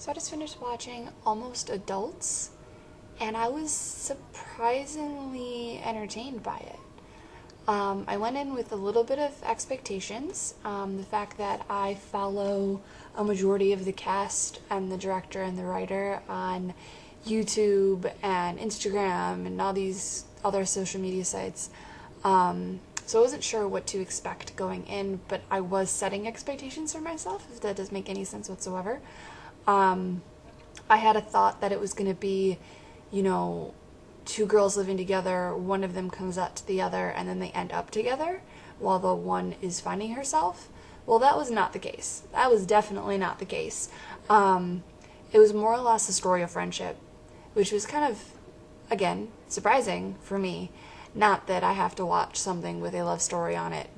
So I just finished watching Almost Adults, and I was surprisingly entertained by it. I went in with a little bit of expectations. The fact that I follow a majority of the cast and the director and the writer on YouTube and Instagram and all these other social media sites. So I wasn't sure what to expect going in, but I was setting expectations for myself, if that does make any sense whatsoever. I had a thought that it was going to be, two girls living together, one of them comes out to the other, and then they end up together while the one is finding herself. Well, that was not the case. That was definitely not the case. It was more or less a story of friendship, which was kind of, again, surprising for me. Not that I have to watch something with a love story on it,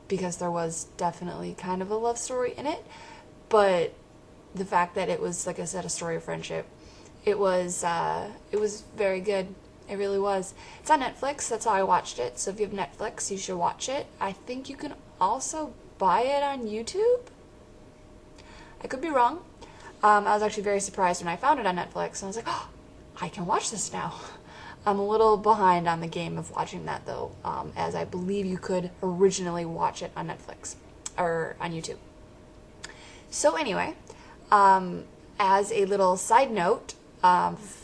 because there was definitely kind of a love story in it, but the fact that it was, like I said, a story of friendship, it was very good. It really was. It's on Netflix. That's how I watched it. So if you have Netflix, you should watch it. I think you can also buy it on YouTube. I could be wrong. I was actually very surprised when I found it on Netflix, and I was like, oh, I can watch this now. I'm a little behind on the game of watching that, though, as I believe you could originally watch it on Netflix or on YouTube. So anyway, as a little side note of,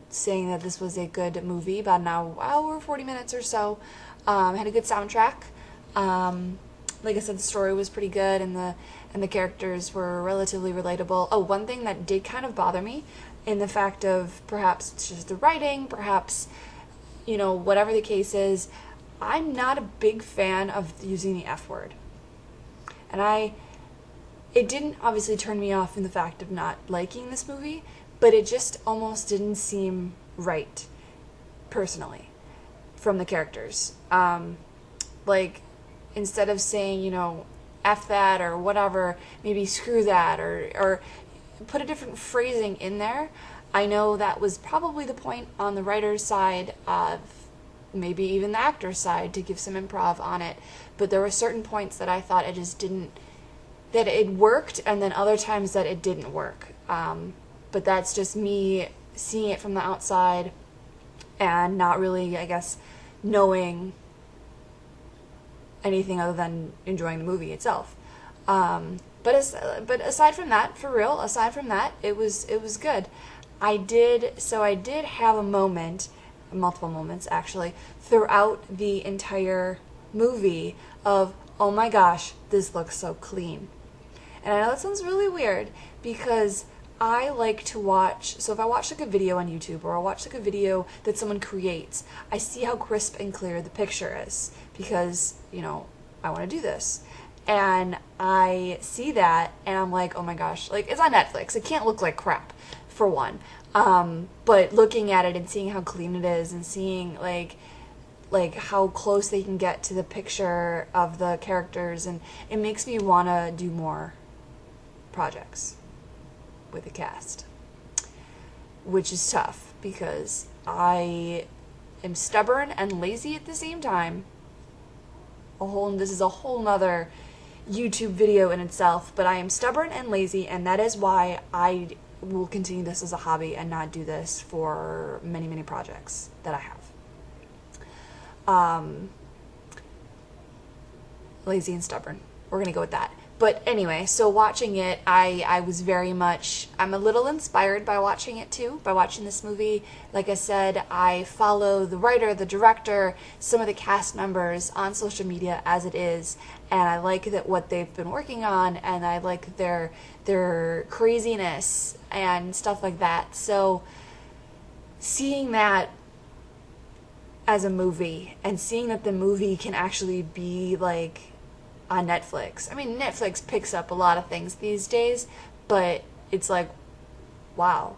saying that this was a good movie, about an hour 40 minutes or so, had a good soundtrack. Like I said, the story was pretty good, and the characters were relatively relatable. Oh, one thing that did kind of bother me, in the fact of perhaps it's just the writing, perhaps, whatever the case is, I'm not a big fan of using the F word. And it didn't obviously turn me off in the fact of not liking this movie, but it just almost didn't seem right, personally, from the characters. Instead of saying, F that or whatever, maybe screw that, or put a different phrasing in there. I know that was probably the point on the writer's side, of maybe even the actor's side, to give some improv on it, but there were certain points that I thought it just didn't, that it worked, and then other times that it didn't work. But that's just me seeing it from the outside and not really, I guess, knowing anything other than enjoying the movie itself. But aside from that, for real, it was good. I did have a moment, multiple moments actually, throughout the entire movie of, oh my gosh, this looks so clean. And I know that sounds really weird, because I like to watch, so if I watch like a video on YouTube, or I watch like a video that someone creates, I see how crisp and clear the picture is, because, I want to do this. And I see that, and I'm like, oh my gosh, like, it's on Netflix. It can't look like crap, for one. But looking at it and seeing how clean it is, and seeing, like how close they can get to the picture of the characters, and it makes me want to do more projects with the cast. Which is tough, because I am stubborn and lazy at the same time. This is a whole nother YouTube video in itself, but I am stubborn and lazy, and that is why I will continue this as a hobby and not do this for many, many projects that I have. Lazy and stubborn. We're gonna go with that. But anyway, so watching it, I was very much, I'm a little inspired by watching it too, by watching this movie. Like I said, I follow the writer, the director, some of the cast members on social media as it is, and I like that what they've been working on, and I like their craziness and stuff like that. So seeing that as a movie, and seeing that the movie can actually be like on Netflix. I mean, Netflix picks up a lot of things these days, but it's like, wow.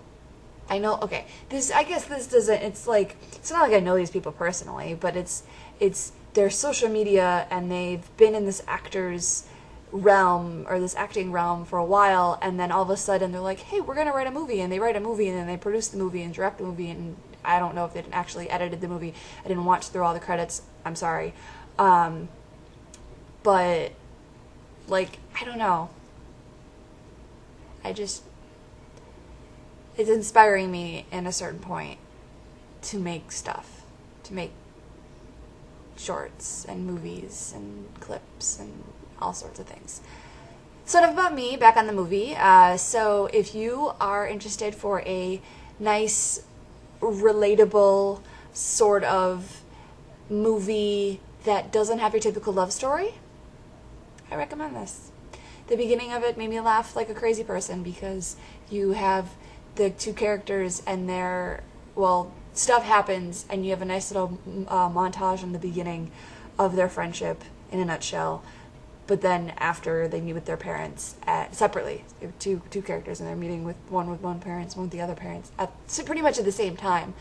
I know, okay, I guess this doesn't, it's not like I know these people personally, but it's their social media, and they've been in this actor's realm, or this acting realm, for a while, and then all of a sudden they're like, hey, we're gonna write a movie, and they write a movie, and then they produce the movie and direct the movie, and I don't know if they actually edited the movie. I didn't watch through all the credits. I'm sorry. But, I don't know. it's inspiring me in a certain point to make stuff, to make shorts and movies and clips and all sorts of things. So enough about me, back on the movie. So if you are interested for a nice, relatable sort of movie that doesn't have your typical love story, I recommend this. The beginning of it made me laugh like a crazy person because you have the two characters and stuff happens and you have a nice little montage in the beginning of their friendship in a nutshell. But then after they meet with their parents separately, they're two characters, and they're meeting with one parents, one with the other parents, pretty much at the same time.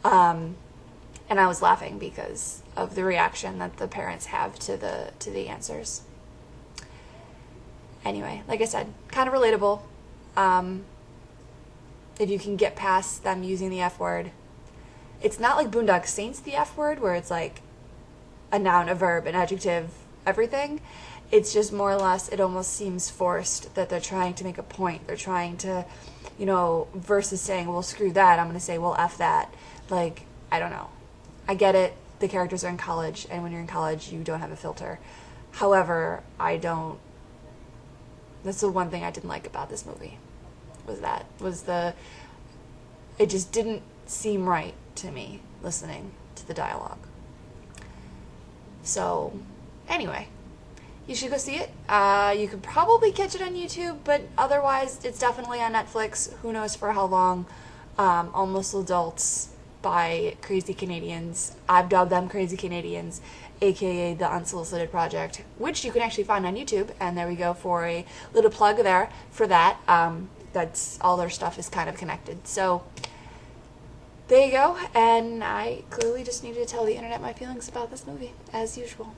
And I was laughing because of the reaction that the parents have to the answers. Anyway, like I said, kind of relatable. If you can get past them using the F word. It's not like Boondock Saints, the F word, where it's like a noun, a verb, an adjective, everything. It's just more or less, it almost seems forced that they're trying to make a point. They're trying to, versus saying, well, screw that, I'm going to say, well, F that. Like, I don't know. I get it. The characters are in college, and when you're in college, you don't have a filter. However, that's the one thing I didn't like about this movie. It just didn't seem right to me, listening to the dialogue. So, anyway. You should go see it. You could probably catch it on YouTube, but otherwise it's definitely on Netflix. Who knows for how long. Almost Adults by Crazy Canadians. I've dubbed them Crazy Canadians, aka the Unsolicited Project, which you can actually find on YouTube. And there we go for a little plug there for that. That's all their stuff is kind of connected. So there you go. And I clearly just needed to tell the internet my feelings about this movie, as usual.